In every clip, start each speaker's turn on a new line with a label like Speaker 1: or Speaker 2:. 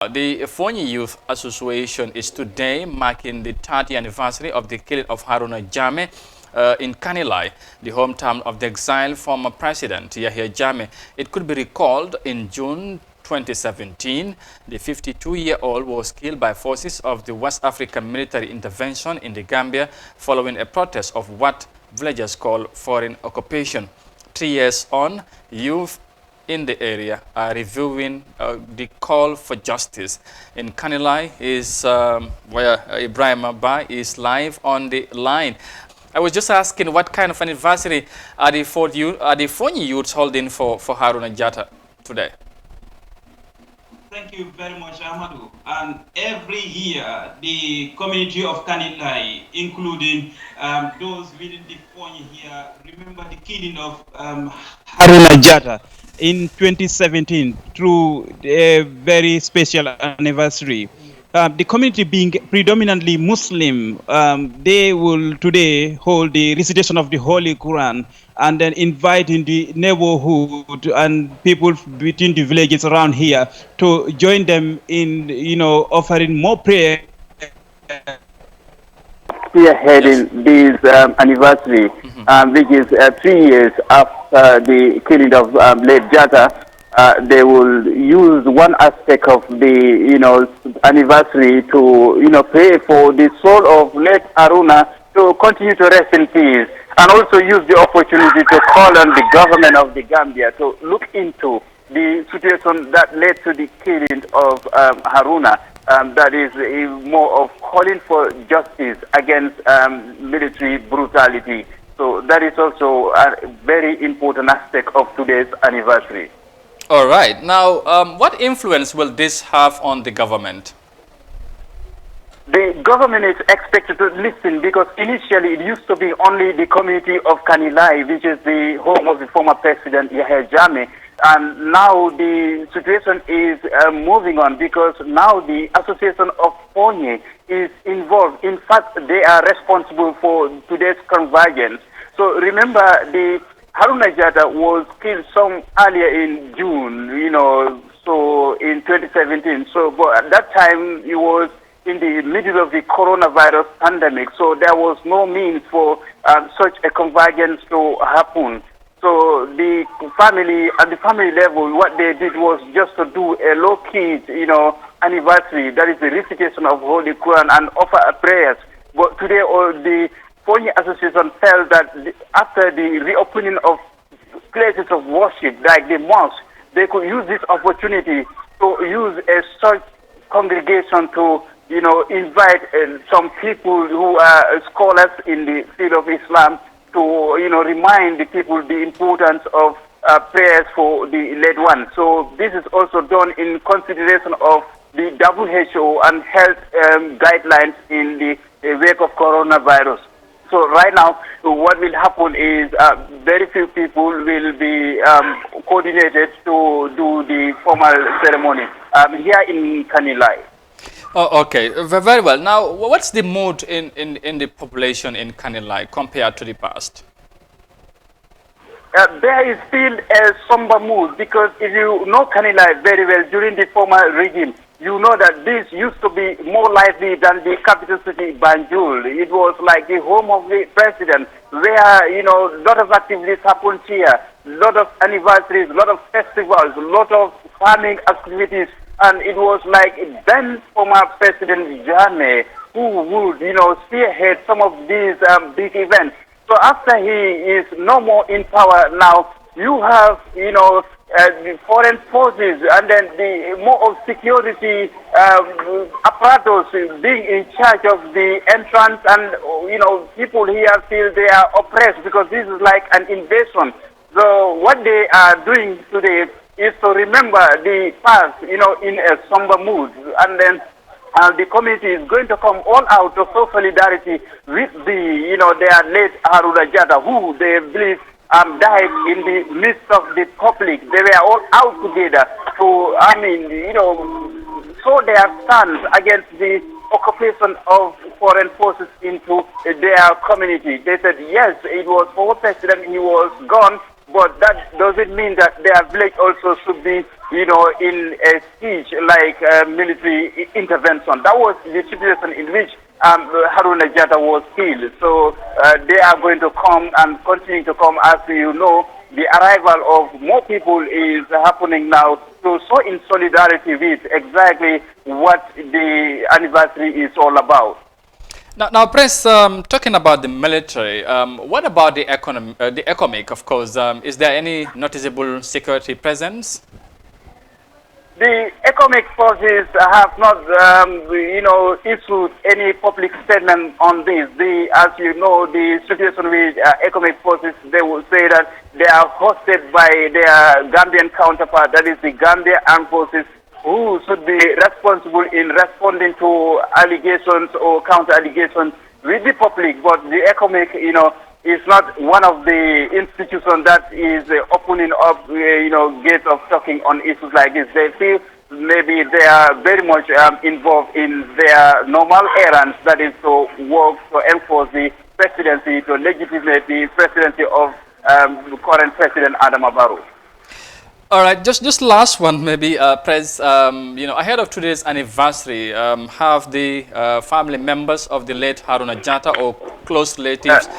Speaker 1: The Foni Youth Association is today marking the 30th anniversary of the killing of Haruna Jatta in Kanilai, the hometown of the exiled former president Yahya Jammeh. It could be recalled in June 2017, the 52-year-old was killed by forces of the West African military intervention in the Gambia following a protest of what villagers call foreign occupation. 3 years on, youth in the area are reviewing the call for justice. In Kanilai is where Ibrahim Abba is live on the line. I was just asking what kind of anniversary are the Foni youths holding for Haruna Jatta today?
Speaker 2: Thank you very much, Amadou. And every year, the community of Kanilai, including those within the Foni here, remember the killing of Haruna Jatta in 2017 through a very special anniversary. The community being predominantly Muslim, they will today hold the recitation of the Holy Quran and then inviting the neighborhood and people within the villages around here to join them in, offering more prayer.
Speaker 3: Spearheading this anniversary, which is 3 years after the killing of late Jatta. They will use one aspect of the anniversary to pray for the soul of late Haruna to continue to rest in peace, and also use the opportunity to call on the government of the Gambia to look into the situation that led to the killing of Haruna. That is more of calling for justice against military brutality. So that is also a very important aspect of today's anniversary.
Speaker 1: All right. Now, what influence will this have on the government?
Speaker 3: The government is expected to listen because initially it used to be only the community of Kanilai, which is the home of the former president Yahya Jammeh. And now the situation is moving on because now the Association of Foni is involved. In fact, they are responsible for today's convergence. So remember, the Haruna Jatta was killed some earlier in June, so in 2017. So but at that time, he was in the middle of the coronavirus pandemic, so there was no means for such a convergence to happen. So the family, at the family level, what they did was just to do a low-key, anniversary, that is the recitation of Holy Quran and offer prayers. But today, all the Foni Association felt that after the reopening of places of worship, like the mosque, they could use this opportunity to use a such congregation to, invite some people who are scholars in the field of Islam to, remind the people the importance of prayers for the late one. So this is also done in consideration of the WHO and health guidelines in the wake of coronavirus. So right now, what will happen is very few people will be coordinated to do the formal ceremony here in Kanilai.
Speaker 1: Oh, okay, very well. Now, what's the mood in the population in Kanilai compared to the past?
Speaker 3: There is still a somber mood because if you know Kanilai very well during the former regime, you know that this used to be more lively than the capital city, Banjul. It was like the home of the president, where, a lot of activities happened here, a lot of anniversaries, a lot of festivals, a lot of farming activities, and it was like then former President Jammeh who would, spearhead some of these big events. So after he is no more in power now, you have, the foreign forces and then the more of security apparatus being in charge of the entrance, and people here feel they are oppressed because this is like an invasion. So what they are doing today is to remember the past, in a somber mood, and then the community is going to come all out to show solidarity with their late Haruna Jatta, who they believe died in the midst of the public. They were all out together to, show their stance against the occupation of foreign forces into their community. They said, yes, it was former president, he was gone, but that doesn't mean that their village also should be, in a siege like military intervention. That was the situation in which Haruna Jatta was killed. So they are going to come and continue to come. As you know, the arrival of more people is happening now to show in solidarity with exactly what the anniversary is all about.
Speaker 1: Now, Prince, talking about the military, what about the economic, of course? Is there any noticeable security presence?
Speaker 3: The economic forces have not, issued any public statement on this. As you know, the situation with economic forces, they will say that they are hosted by their Gambian counterpart, that is the Gambia Armed Forces, who should be responsible in responding to allegations or counter-allegations with the public. But the economic, is not one of the institutions that is opening up, gates of talking on issues like this. They feel maybe they are very much involved in their normal errands, that is to work to enforce the presidency, to legitimate the presidency of current President Adama Barrow.
Speaker 1: All right, just last one, maybe, Prez. Ahead of today's anniversary, have the family members of the late Haruna Jatta or close relatives,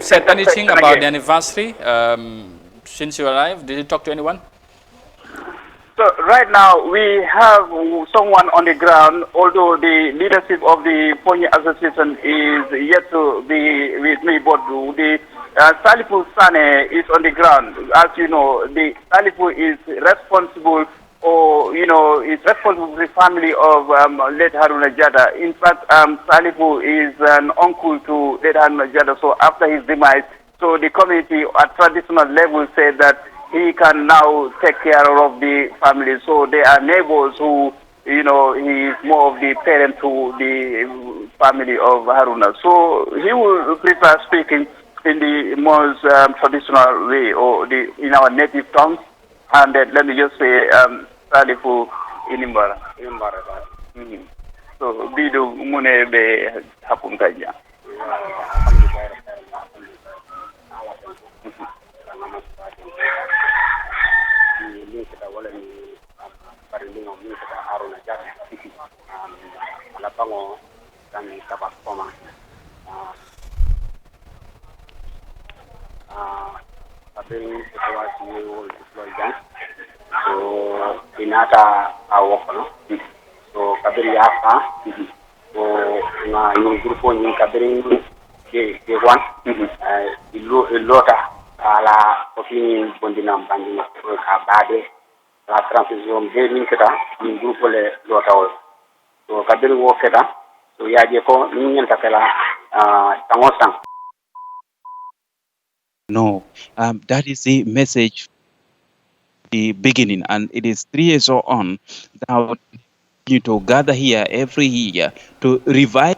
Speaker 1: said anything about the anniversary since you arrived? Did you talk to anyone?
Speaker 3: So right now we have someone on the ground, although the leadership of the Foni Association is yet to be with me, but the Salifu Sane is on the ground. As you know, the Salifu is responsible, or is responsible for the family of late Haruna Jatta. In fact, Salifu is an uncle to late Haruna Jatta. So after his demise, so the community at traditional level said that he can now take care of the family. So they are neighbors who, he is more of the parent to the family of Haruna. So he will prefer speaking in the most traditional way, or in our native tongue. And then let me just say, Salifu Inimbara. So, Bidu Mune be Hapun Kaja.
Speaker 4: So inata awokono so kabiri hapa so na ni grupo ni kabiri ke wan ilota ala ofini bondina mbandi ka bade la transition de ni keta ni grupo le lota o so kabiri wo keta so yaje ko ni nyanta kala tangosang.
Speaker 5: No, that is the message, the beginning, and it is 3 years on that you to gather here every year to revive,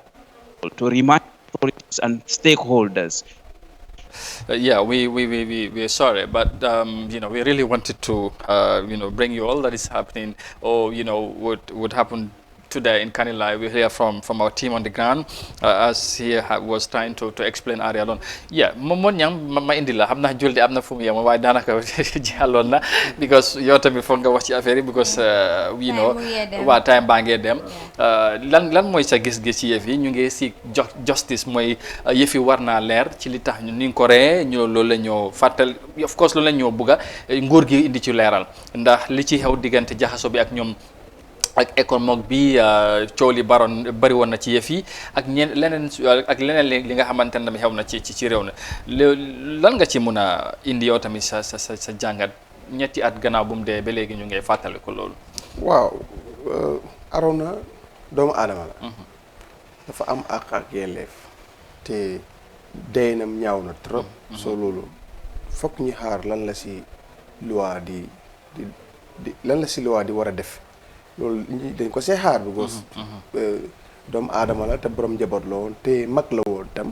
Speaker 5: to remind authorities and stakeholders.
Speaker 1: Yeah, we're sorry, but we really wanted to bring you all that is happening, or would happen today in Kanilai. We hear from our team on the ground, as he was trying to explain earlier on. Yeah, momon yang ma indila hamna julde amna fum ya way danaka jalon na, because yo tamit fo nga wax ci affaire because wa time ba ngey dem lan moy sa gis-gis ci yef yi ñu ngi ci justice moy yef yi warna leer ci li tax ñu ni ko ré ñu loolu la ñoo fatal, of course loolu la ñoo bëgga nguur gi indi ci leeral ndax li ci xew digante jaxaso bi ak ñom ak économique bi coow li bari woon na ci yëf yi ak leneen li nga xamante ne xew na ci réew na lan nga ci mun a indi yow tamit sa jàngat ñetti at gannaaw bu mu dee ba léegi ñu ngay fàttali ko loolu.
Speaker 6: waaw Arona doomu aadama la. dafa am àq ak yelleef te deynam ñaaw na trop. soo loolu fokk ñu xaar lan la si loi di lan la si loi di war a def. loolu dañ ko see xaar because doomu aadama la te borom njaboot la woon te mag la woon tam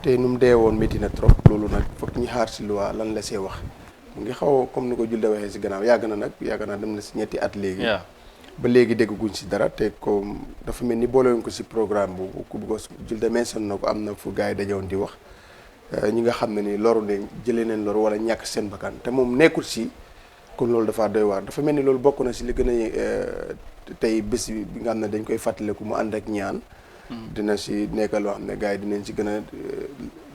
Speaker 6: te nu mu dee woon métti na trop loolu nag foog ñu xaar si loi lan la see wax mu ngi xaw comme ni ko Julde waxee si gannaaw yàgg na dem na si ñetti at léegi ba léegi dégguñ si dara te comme dafa mel ni boolewuñ ko si programme boobu because Julde mention na ko am na fu gars yi dajoon di wax ñi nga xam ne ni loru ne jëlee neen loru wala ñàkk seen bakkan te moom nekkul si kon loolu dafa doy waar dafa mel ni loolu bokk na si li gën a tey bés bi nga xam ne dañ koy fàttaliku mu ànd ak ñaan dina si nekk loo xam ne gars yi dinañ si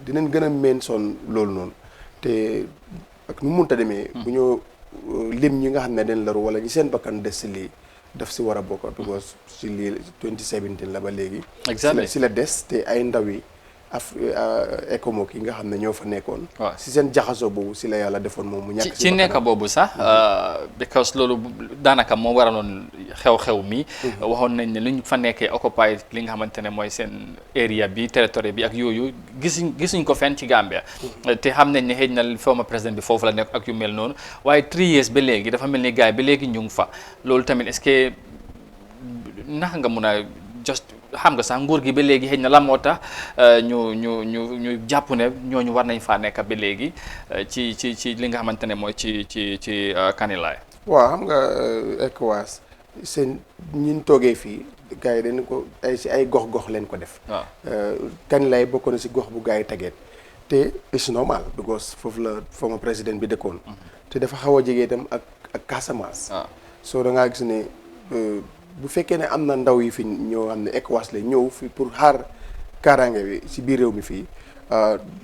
Speaker 6: dinañ gën a meen son loolu noonu te ak nu mu mënta demee bu ñoo lim ñi nga xam ne dañ laru wala ñi seen bakkan des si lii daf si war a bokk because si lii 2017 la ba léegi si la des te ay ndaw yi ECOMOG yi nga xam ne ñoo fa nekkoon si seen jaxasoo boobu si la yàlla defoon moom mu ñàkk
Speaker 1: ci nekk boobu sax because loolu daanaka moo waraloon xew-xew mi waxoon nañ ne luñ fa nekkee occupy li nga xamante ne mooy seen area bi territoire bi ak yooyu gisuñ ko fenn ci Gambia te xam nañ ne xëy na former président bi foofu la nekk ak yu mel noonu waaye 3 years ba léegi dafa mel ni gars yi ba léegi ñu ngi fa loolu tamit est-ce que naka nga mun a just xam nga sax nguur gi ba léegi xëy na la moo tax ñu jàpp ne ñooñu war nañ faa nekk ba léegi ci li nga xamante ne mooy ci Kanilaay.
Speaker 6: waaw xam nga ECOWAS seen ñin toogee fii gars yi dañ ko ay gox-gox leen ko def. waaw Kanilaay bokk na si gox bu gars yi tegeet te it's normal because foofu la former président bi dëkkoon. te dafa xaw a jege itam ak Casamance. waaw soo da ngaa gis ne. bu fekkee ne am na ndaw yi fi ñoo xam ne ECOWAS la ñëw fi pour xaar kaaraange bi si biir réew mi fii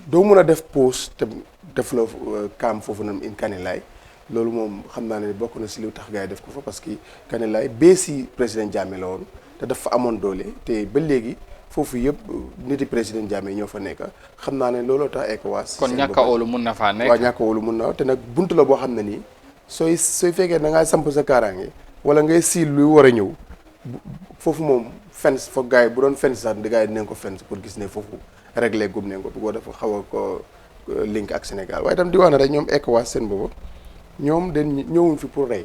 Speaker 6: doo mun a def pause te def la kaam foofu noonu in Kanilaay loolu moom xam naa ne bokk na si lu tax gars yi def ko fa parce que Kanilaay bee si président Jammeh la woon te dafa amoon doole te ba léegi foofu yëpp niti président Jammeh ñoo fa nekk xam naa ne looloo tax ECOWAS.
Speaker 1: kon ñàkk a óolu mun na faa nekk.
Speaker 6: waaw ñàkk a óolu mun na te nag buntu la boo xam ne nii sooy fekkee da ngaa samp sa kaaraange. wala ngay siil luy war a ñëw foofu moom fence foog gars yi bu doon fence sax gars yi dinañ ko fence pour gis ne foofu réglé gum nañ ko bu ko dafa xaw a ko link ak Sénégal waaye itam di wax ne rek ñoom ECOWAS seen boobu ñoom den ñëwuñ fi pour rey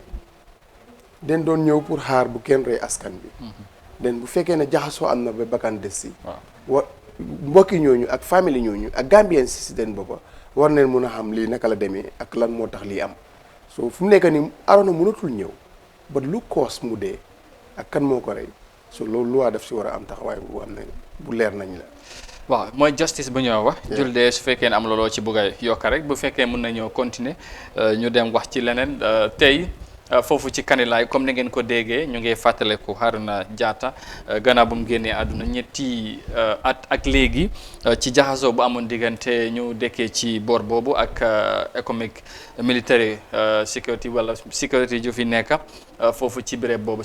Speaker 6: den doon ñëw pour xaar bu kenn rey askan bi den bu fekkee ne jaxasoo am na ba bakkan des si mbokki ñooñu ak famille ñooñu ak Gambien si den boppa war neen mun a xam lii naka la demee ak lan moo tax lii am so fu mu nekk ni Arona mënatul ñëw ba lu koos mu dee ak kan moo ko rey so loolu lu waa def si war a am taxawaay bu am ne bu leer nañ la.
Speaker 1: waaw mooy justice bu ñoo wax. Julde su fekkee ne am looloo ci bëgg a yokk rek bu fekkee mën nañoo continuer ñu dem wax ci leneen tey foofu ci Kanilaay comme ni ngeen ko déggee ñu ngi fàttaleku Haruna Jatta gannaaw bu mu génnee àdduna ñetti at ak léegi ci jaxasoo bu amoon diggante ñu dëkkee ci boor boobu ak économique military security wala sécurité ju fi nekk foofu ci béréb boobu.